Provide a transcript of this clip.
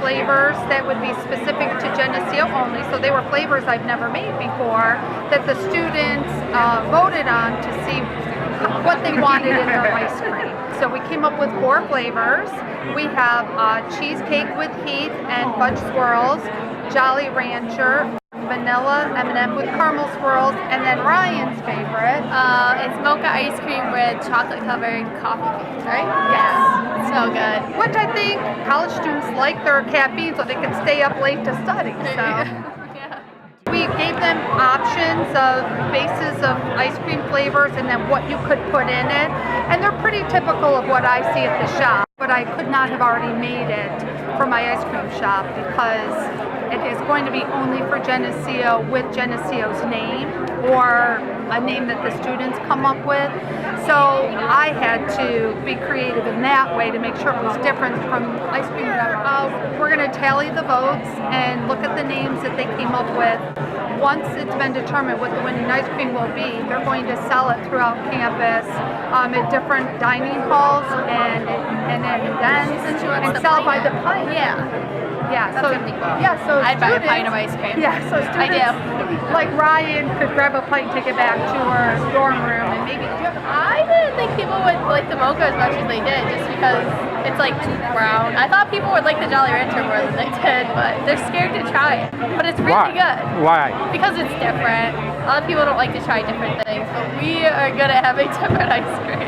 flavors that would be specific to Geneseo only. So they were flavors I've never made before that the students voted on to see what they wanted in their ice cream. So we came up with 4 flavors. We have cheesecake with heat and fudge swirls, Jolly Rancher, vanilla M&M with caramel swirls, and then Ryan's favorite. It's mocha ice cream with chocolate covered coffee beans, right? Yes. So good. Which I think college students like their caffeine so they can stay up late to study. So Yeah. we gave them options of bases of ice cream flavors and then what you could put in it. And they're pretty typical of what I see at the shop. But I could not have already made it for my ice cream shop because it is going to be only for Geneseo with Geneseo's name or a name that the students come up with. So I had to be creative in that way to make sure it was different from ice cream. We're going to tally the votes and look at the names that they came up with. Once it's been determined what the winning ice cream will be, they're going to sell it throughout campus at different dining halls and at events and sell it by the pint. Yeah, That's gonna be cool. Yeah, so I'd buy a students- pint of ice cream. Yeah, so I students like Ryan could grab a pint, take it back to her dorm room, and maybe. I didn't think people would like the mocha as much as they did, just because it's like brown. I thought people would like the Jolly Rancher more than they did, but they're scared to try it. But it's really good. Why? Because it's different. A lot of people don't like to try different things, but we are good at having different ice cream.